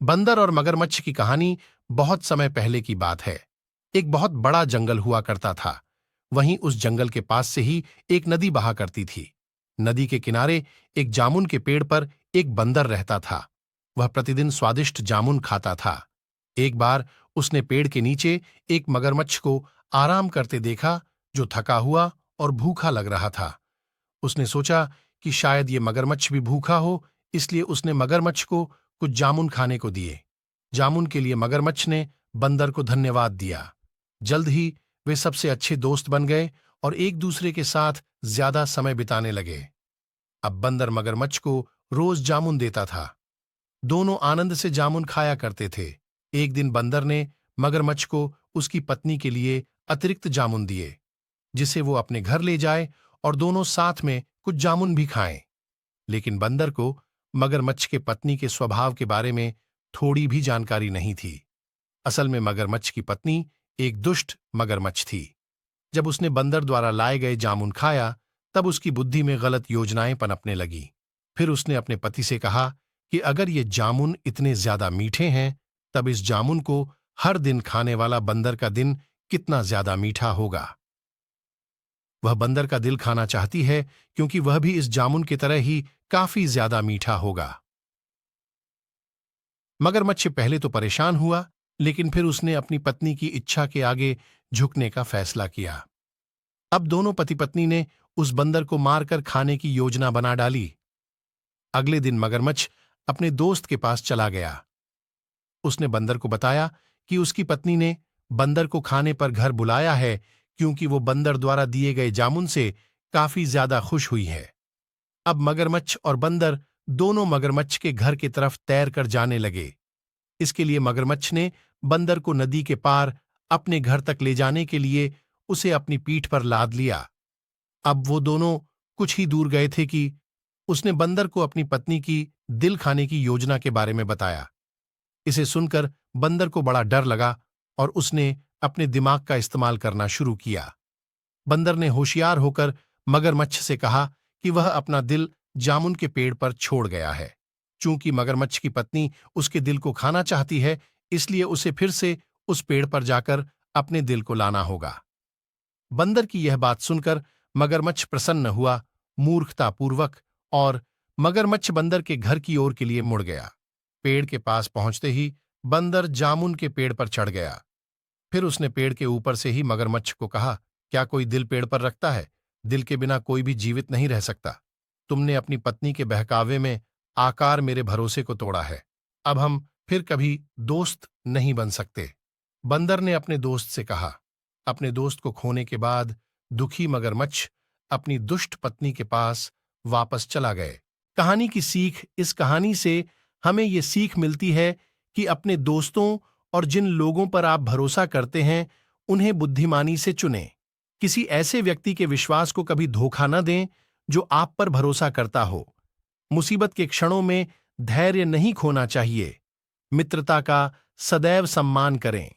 बंदर और मगरमच्छ की कहानी बहुत समय पहले की बात है। एक बहुत बड़ा जंगल हुआ करता था। वहीं उस जंगल के पास से ही एक नदी बहा करती थी। नदी के किनारे एक जामुन के पेड़ पर एक बंदर रहता था। वह प्रतिदिन स्वादिष्ट जामुन खाता था। एक बार उसने पेड़ के नीचे एक मगरमच्छ को आराम करते देखा, जो थका हुआ और भूखा लग रहा था। उसने सोचा कि शायद ये मगरमच्छ भी भूखा हो, इसलिए उसने मगरमच्छ को कुछ जामुन खाने को दिए। जामुन के लिए मगरमच्छ ने बंदर को धन्यवाद दिया। जल्द ही वे सबसे अच्छे दोस्त बन गए और एक दूसरे के साथ ज्यादा समय बिताने लगे। अब बंदर मगरमच्छ को रोज जामुन देता था। दोनों आनंद से जामुन खाया करते थे। एक दिन बंदर ने मगरमच्छ को उसकी पत्नी के लिए अतिरिक्त जामुन दिए, जिसे वो अपने घर ले जाए और दोनों साथ में कुछ जामुन भी खाएं। लेकिन बंदर को मगरमच्छ के पत्नी के स्वभाव के बारे में थोड़ी भी जानकारी नहीं थी। असल में मगरमच्छ की पत्नी एक दुष्ट मगरमच्छ थी। जब उसने बंदर द्वारा लाए गए जामुन खाया, तब उसकी बुद्धि में गलत योजनाएं पनपने लगी। फिर उसने अपने पति से कहा कि अगर ये जामुन इतने ज्यादा मीठे हैं, तब इस जामुन को हर दिन खाने वाला बंदर का दिन कितना ज्यादा मीठा होगा। वह बंदर का दिल खाना चाहती है, क्योंकि वह भी इस जामुन की तरह ही काफी ज्यादा मीठा होगा। मगरमच्छ पहले तो परेशान हुआ, लेकिन फिर उसने अपनी पत्नी की इच्छा के आगे झुकने का फैसला किया। अब दोनों पति पत्नी ने उस बंदर को मारकर खाने की योजना बना डाली। अगले दिन मगरमच्छ अपने दोस्त के पास चला गया। उसने बंदर को बताया कि उसकी पत्नी ने बंदर को खाने पर घर बुलाया है, क्योंकि वो बंदर द्वारा दिए गए जामुन से काफी ज्यादा खुश हुई है। अब मगरमच्छ और बंदर दोनों मगरमच्छ के घर की तरफ तैर कर जाने लगे। इसके लिए मगरमच्छ ने बंदर को नदी के पार अपने घर तक ले जाने के लिए उसे अपनी पीठ पर लाद लिया। अब वो दोनों कुछ ही दूर गए थे कि उसने बंदर को अपनी पत्नी की दिल खाने की योजना के बारे में बताया। इसे सुनकर बंदर को बड़ा डर लगा और उसने अपने दिमाग का इस्तेमाल करना शुरू किया। बंदर ने होशियार होकर मगरमच्छ से कहा कि वह अपना दिल जामुन के पेड़ पर छोड़ गया है। चूंकि मगरमच्छ की पत्नी उसके दिल को खाना चाहती है, इसलिए उसे फिर से उस पेड़ पर जाकर अपने दिल को लाना होगा। बंदर की यह बात सुनकर मगरमच्छ प्रसन्न हुआ, मूर्खतापूर्वक, और मगरमच्छ बंदर के घर की ओर के लिए मुड़ गया। पेड़ के पास पहुंचते ही बंदर जामुन के पेड़ पर चढ़ गया। फिर उसने पेड़ के ऊपर से ही मगरमच्छ को कहा, क्या कोई दिल पेड़ पर रखता है? दिल के बिना कोई भी जीवित नहीं रह सकता। तुमने अपनी पत्नी के बहकावे में आकार मेरे भरोसे को तोड़ा है। अब हम फिर कभी दोस्त नहीं बन सकते। बंदर ने अपने दोस्त से कहा। अपने दोस्त को खोने के बाद दुखी मगरमच्छ अपनी दुष्ट पत्नी के पास वापस चला गए। कहानी की सीख, इस कहानी से हमें ये सीख मिलती है कि अपने दोस्तों और जिन लोगों पर आप भरोसा करते हैं, उन्हें बुद्धिमानी से चुनें। किसी ऐसे व्यक्ति के विश्वास को कभी धोखा न दें जो आप पर भरोसा करता हो। मुसीबत के क्षणों में धैर्य नहीं खोना चाहिए। मित्रता का सदैव सम्मान करें।